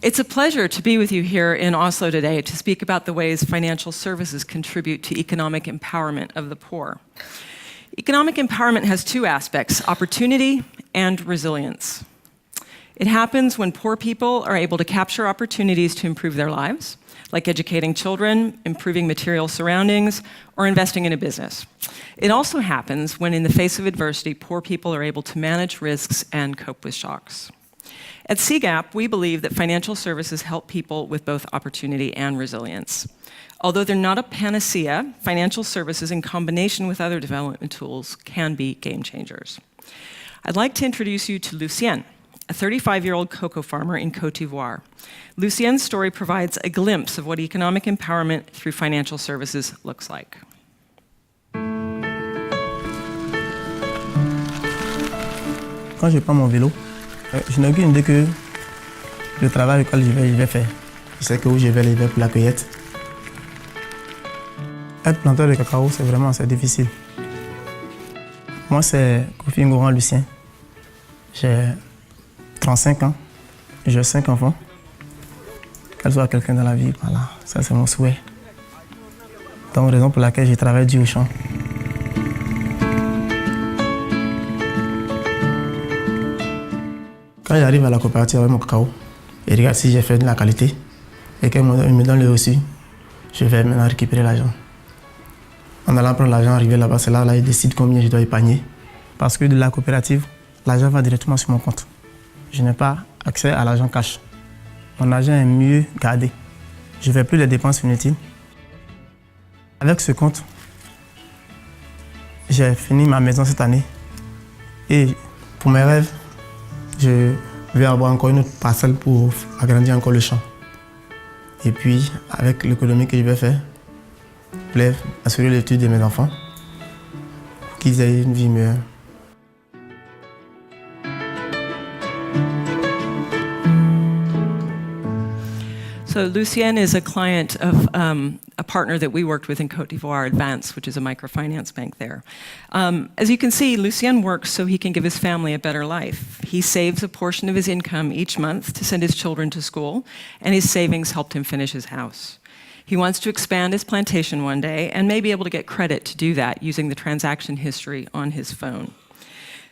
It's a pleasure to be with you here in Oslo today to speak about the ways financial services contribute to economic empowerment of the poor. Economic empowerment has two aspects: opportunity and resilience. It happens when poor people are able to capture opportunities to improve their lives, like educating children, improving material surroundings, or investing in a business. It also happens when, in the face of adversity, poor people are able to manage risks and cope with shocks. At CGAP, we believe that financial services help people with both opportunity and resilience. Although they're not a panacea, financial services in combination with other development tools can be game changers. I'd like to introduce you to Lucienne, a 35-year-old cocoa farmer in Côte d'Ivoire. Lucienne's story provides a glimpse of what economic empowerment through financial services looks like. Quand je prends mon vélo, je n'ai aucune idée que le travail auquel je vais faire. Je sais que où je vais aller pour la cueillette. Être planteur de cacao, c'est difficile. Moi, c'est Kofi Ngoran Lucien. J'ai 35 ans, j'ai 5 enfants. Qu'elle soit quelqu'un dans la vie, voilà, ça c'est mon souhait. Donc, raison pour laquelle je travaille dur au champ. Quand j'arrive à la coopérative avec mon cacao, et regarde si j'ai fait de la qualité et qu'elle me donne le reçu, je vais maintenant récupérer l'argent. En allant prendre l'argent, arriver là-bas, c'est là je décide combien je dois épargner. Parce que de la coopérative, l'argent va directement sur mon compte. Je n'ai pas accès à l'argent cash. Mon argent est mieux gardé. Je ne fais plus les dépenses inutiles. Avec ce compte, j'ai fini ma maison cette année. Et pour mes rêves, je vais avoir encore une autre parcelle pour agrandir encore le champ. Et puis, avec l'économie que je vais faire, je vais assurer l'étude de mes enfants, pour qu'ils aient une vie meilleure. So Lucienne is a client of a partner that we worked with in Côte d'Ivoire, Advance, which is a microfinance bank there. As you can see, Lucienne works so he can give his family a better life. He saves a portion of his income each month to send his children to school, and his savings helped him finish his house. He wants to expand his plantation one day and may be able to get credit to do that using the transaction history on his phone.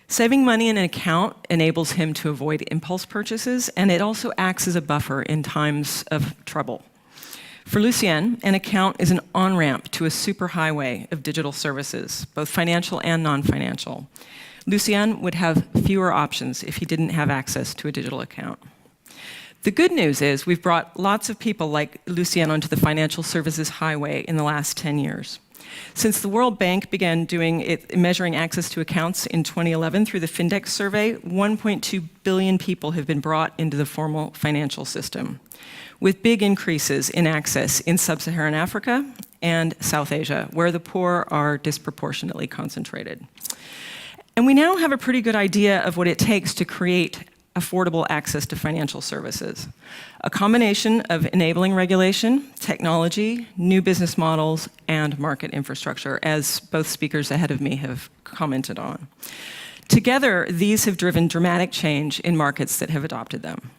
Saving money in an account enables him to avoid impulse purchases, and it also acts as a buffer in times of trouble. For Lucienne, an account is an on-ramp to a superhighway of digital services, both financial and non-financial. Lucienne would have fewer options if he didn't have access to a digital account. The good news is we've brought lots of people like Lucienne onto the financial services highway in the last 10 years. Since the World Bank began measuring access to accounts in 2011 through the Fintech survey, 1.2 billion people have been brought into the formal financial system, with big increases in access in sub-Saharan Africa and South Asia, where the poor are disproportionately concentrated. And we now have a pretty good idea of what it takes to create affordable access to financial services. A combination of enabling regulation, technology, new business models, and market infrastructure, as both speakers ahead of me have commented on. Together, these have driven dramatic change in markets that have adopted them.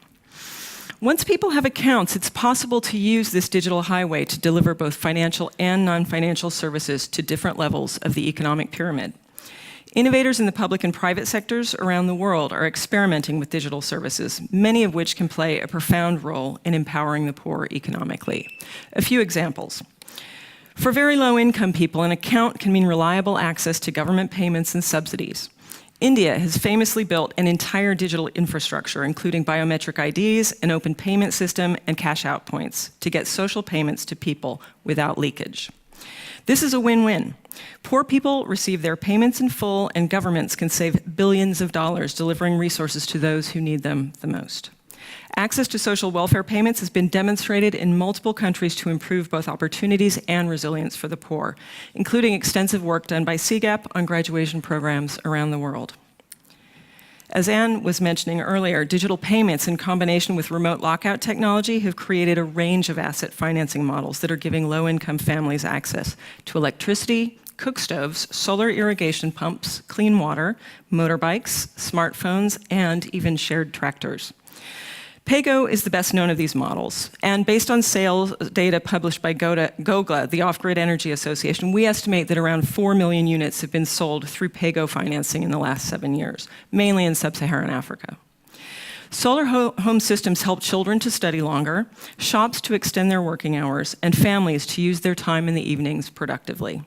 Once people have accounts, it's possible to use this digital highway to deliver both financial and non-financial services to different levels of the economic pyramid. Innovators in the public and private sectors around the world are experimenting with digital services, many of which can play a profound role in empowering the poor economically. A few examples. For very low-income people, an account can mean reliable access to government payments and subsidies. India has famously built an entire digital infrastructure, including biometric IDs, an open payment system, and cash-out points to get social payments to people without leakage. This is a win-win. Poor people receive their payments in full, and governments can save billions of dollars delivering resources to those who need them the most. Access to social welfare payments has been demonstrated in multiple countries to improve both opportunities and resilience for the poor, including extensive work done by CGAP on graduation programs around the world. As Anne was mentioning earlier, digital payments in combination with remote lockout technology have created a range of asset financing models that are giving low-income families access to electricity, cook stoves, solar irrigation pumps, clean water, motorbikes, smartphones, and even shared tractors. PayGo is the best known of these models, and based on sales data published by GOGLA, the Off-Grid Energy Association, we estimate that around 4 million units have been sold through PayGo financing in the last 7 years, mainly in sub-Saharan Africa. Solar home systems help children to study longer, shops to extend their working hours, and families to use their time in the evenings productively.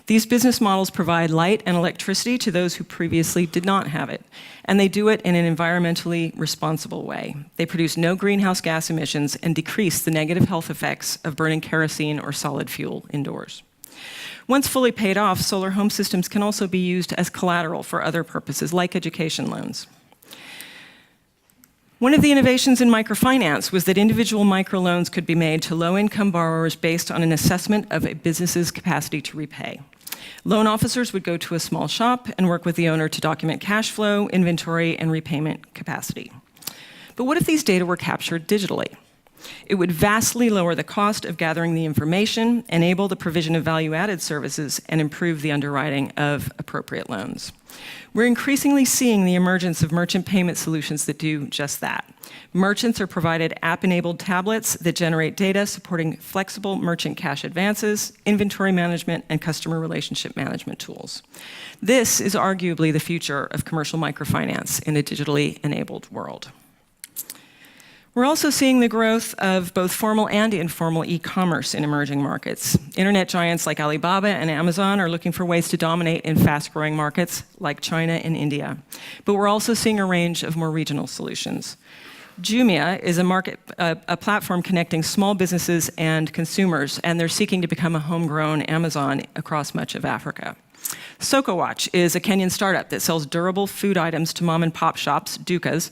These business models provide light and electricity to those who previously did not have it, and they do it in an environmentally responsible way. They produce no greenhouse gas emissions and decrease the negative health effects of burning kerosene or solid fuel indoors. Once fully paid off, solar home systems can also be used as collateral for other purposes, like education loans. One of the innovations in microfinance was that individual microloans could be made to low-income borrowers based on an assessment of a business's capacity to repay. Loan officers would go to a small shop and work with the owner to document cash flow, inventory, and repayment capacity. But what if these data were captured digitally? It would vastly lower the cost of gathering the information, enable the provision of value-added services, and improve the underwriting of appropriate loans. We're increasingly seeing the emergence of merchant payment solutions that do just that. Merchants are provided app-enabled tablets that generate data supporting flexible merchant cash advances, inventory management, and customer relationship management tools. This is arguably the future of commercial microfinance in a digitally enabled world. We're also seeing the growth of both formal and informal e-commerce in emerging markets. Internet giants like Alibaba and Amazon are looking for ways to dominate in fast-growing markets like China and India. But we're also seeing a range of more regional solutions. Jumia is a platform connecting small businesses and consumers, and they're seeking to become a homegrown Amazon across much of Africa. SocoWatch is a Kenyan startup that sells durable food items to mom-and-pop shops, dukas,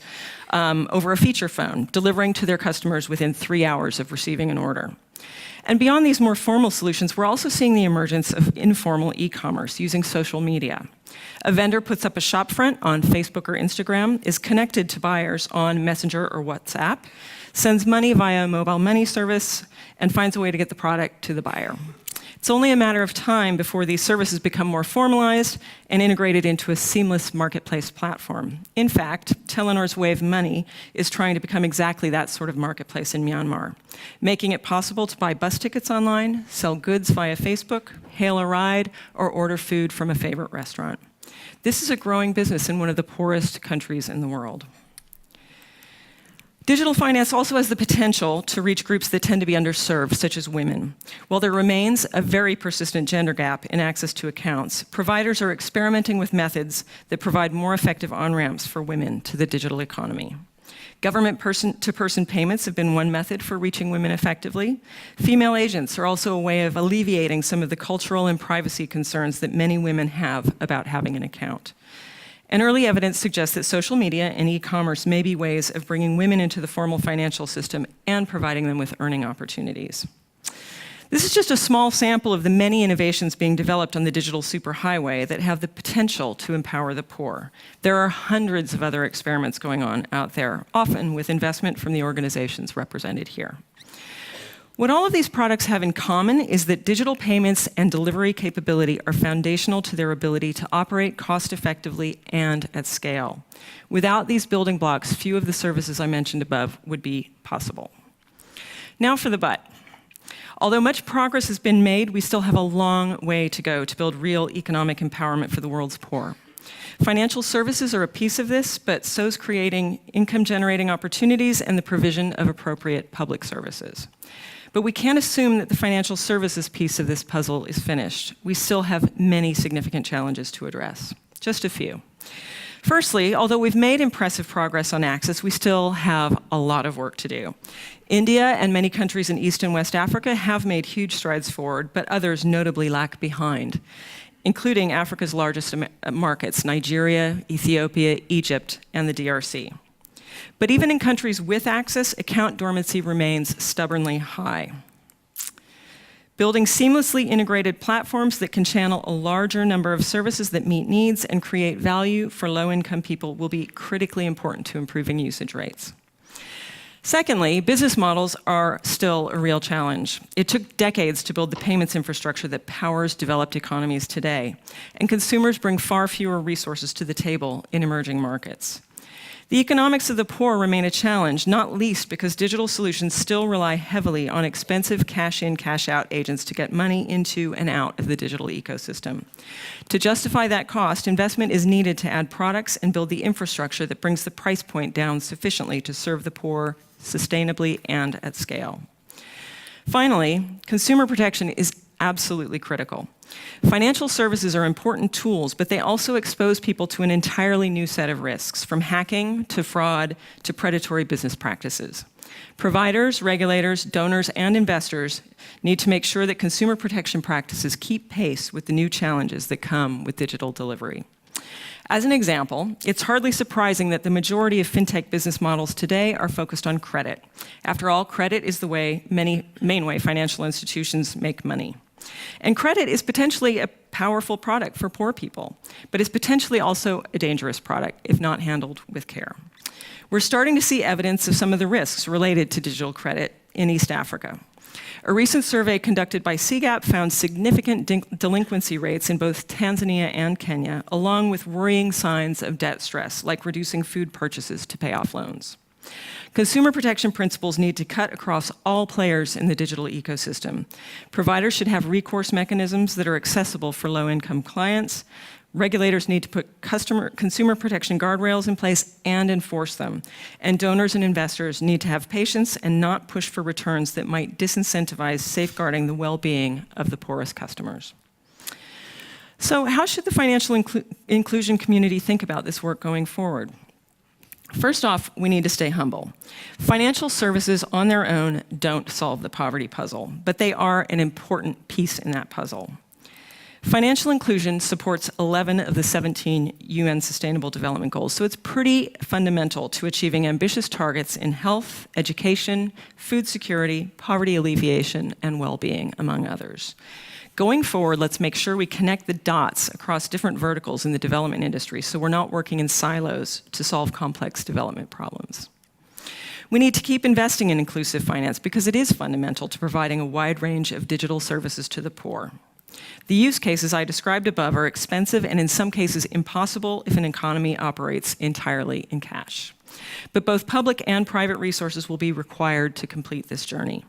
over a feature phone, delivering to their customers within 3 hours of receiving an order. And beyond these more formal solutions, we're also seeing the emergence of informal e-commerce using social media. A vendor puts up a shopfront on Facebook or Instagram, is connected to buyers on Messenger or WhatsApp, sends money via a mobile money service, and finds a way to get the product to the buyer. It's only a matter of time before these services become more formalized and integrated into a seamless marketplace platform. In fact, Telenor's Wave Money is trying to become exactly that sort of marketplace in Myanmar, making it possible to buy bus tickets online, sell goods via Facebook, hail a ride, or order food from a favorite restaurant. This is a growing business in one of the poorest countries in the world. Digital finance also has the potential to reach groups that tend to be underserved, such as women. While there remains a very persistent gender gap in access to accounts, providers are experimenting with methods that provide more effective on-ramps for women to the digital economy. Government person-to-person payments have been one method for reaching women effectively. Female agents are also a way of alleviating some of the cultural and privacy concerns that many women have about having an account. And early evidence suggests that social media and e-commerce may be ways of bringing women into the formal financial system and providing them with earning opportunities. This is just a small sample of the many innovations being developed on the digital superhighway that have the potential to empower the poor. There are hundreds of other experiments going on out there, often with investment from the organizations represented here. What all of these products have in common is that digital payments and delivery capability are foundational to their ability to operate cost-effectively and at scale. Without these building blocks, few of the services I mentioned above would be possible. Now for the but. Although much progress has been made, we still have a long way to go to build real economic empowerment for the world's poor. Financial services are a piece of this, but so is creating income-generating opportunities and the provision of appropriate public services. But we can't assume that the financial services piece of this puzzle is finished. We still have many significant challenges to address. Just a few. Firstly, although we've made impressive progress on access, we still have a lot of work to do. India and many countries in East and West Africa have made huge strides forward, but others notably lag behind, including Africa's largest markets, Nigeria, Ethiopia, Egypt, and the DRC. But even in countries with access, account dormancy remains stubbornly high. Building seamlessly integrated platforms that can channel a larger number of services that meet needs and create value for low-income people will be critically important to improving usage rates. Secondly, business models are still a real challenge. It took decades to build the payments infrastructure that powers developed economies today, and consumers bring far fewer resources to the table in emerging markets. The economics of the poor remain a challenge, not least because digital solutions still rely heavily on expensive cash-in, cash-out agents to get money into and out of the digital ecosystem. To justify that cost, investment is needed to add products and build the infrastructure that brings the price point down sufficiently to serve the poor sustainably and at scale. Finally, consumer protection is absolutely critical. Financial services are important tools, but they also expose people to an entirely new set of risks, from hacking to fraud to predatory business practices. Providers, regulators, donors, and investors need to make sure that consumer protection practices keep pace with the new challenges that come with digital delivery. As an example, it's hardly surprising that the majority of fintech business models today are focused on credit. After all, credit is the main way financial institutions make money. And credit is potentially a powerful product for poor people, but it's potentially also a dangerous product if not handled with care. We're starting to see evidence of some of the risks related to digital credit in East Africa. A recent survey conducted by CGAP found significant delinquency rates in both Tanzania and Kenya, along with worrying signs of debt stress, like reducing food purchases to pay off loans. Consumer protection principles need to cut across all players in the digital ecosystem. Providers should have recourse mechanisms that are accessible for low-income clients. Regulators need to put consumer protection guardrails in place and enforce them. And donors and investors need to have patience and not push for returns that might disincentivize safeguarding the well-being of the poorest customers. So how should the financial inclusion community think about this work going forward? First off, we need to stay humble. Financial services on their own don't solve the poverty puzzle, but they are an important piece in that puzzle. Financial inclusion supports 11 of the 17 UN Sustainable Development Goals, so it's pretty fundamental to achieving ambitious targets in health, education, food security, poverty alleviation, and well-being, among others. Going forward, let's make sure we connect the dots across different verticals in the development industry so we're not working in silos to solve complex development problems. We need to keep investing in inclusive finance because it is fundamental to providing a wide range of digital services to the poor. The use cases I described above are expensive and in some cases impossible if an economy operates entirely in cash. But both public and private resources will be required to complete this journey.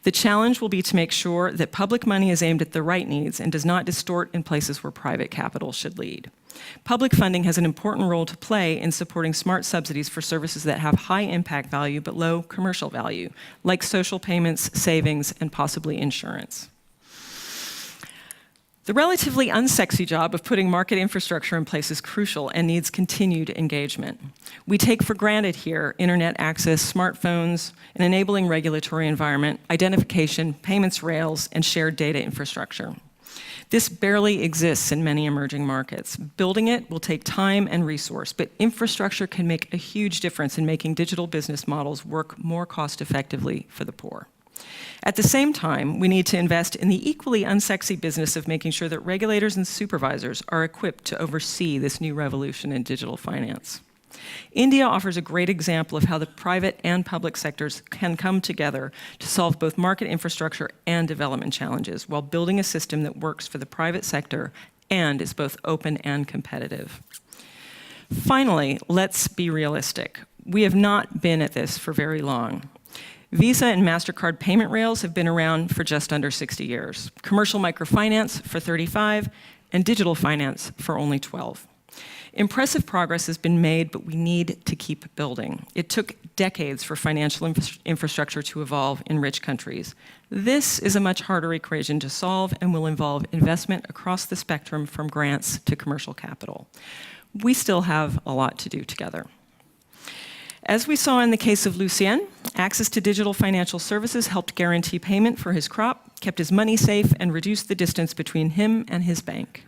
The challenge will be to make sure that public money is aimed at the right needs and does not distort in places where private capital should lead. Public funding has an important role to play in supporting smart subsidies for services that have high impact value but low commercial value, like social payments, savings, and possibly insurance. The relatively unsexy job of putting market infrastructure in place is crucial and needs continued engagement. We take for granted here internet access, smartphones, an enabling regulatory environment, identification, payments rails, and shared data infrastructure. This barely exists in many emerging markets. Building it will take time and resource, but infrastructure can make a huge difference in making digital business models work more cost-effectively for the poor. At the same time, we need to invest in the equally unsexy business of making sure that regulators and supervisors are equipped to oversee this new revolution in digital finance. India offers a great example of how the private and public sectors can come together to solve both market infrastructure and development challenges while building a system that works for the private sector and is both open and competitive. Finally, let's be realistic. We have not been at this for very long. Visa and MasterCard payment rails have been around for just under 60 years, commercial microfinance for 35, and digital finance for only 12. Impressive progress has been made, but we need to keep building. It took decades for financial infrastructure to evolve in rich countries. This is a much harder equation to solve and will involve investment across the spectrum from grants to commercial capital. We still have a lot to do together. As we saw in the case of Lucien, access to digital financial services helped guarantee payment for his crop, kept his money safe, and reduced the distance between him and his bank.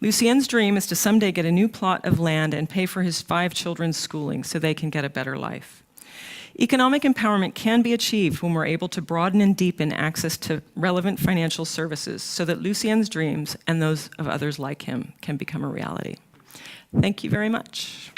Lucien's dream is to someday get a new plot of land and pay for his 5 children's schooling so they can get a better life. Economic empowerment can be achieved when we're able to broaden and deepen access to relevant financial services so that Lucien's dreams and those of others like him can become a reality. Thank you very much.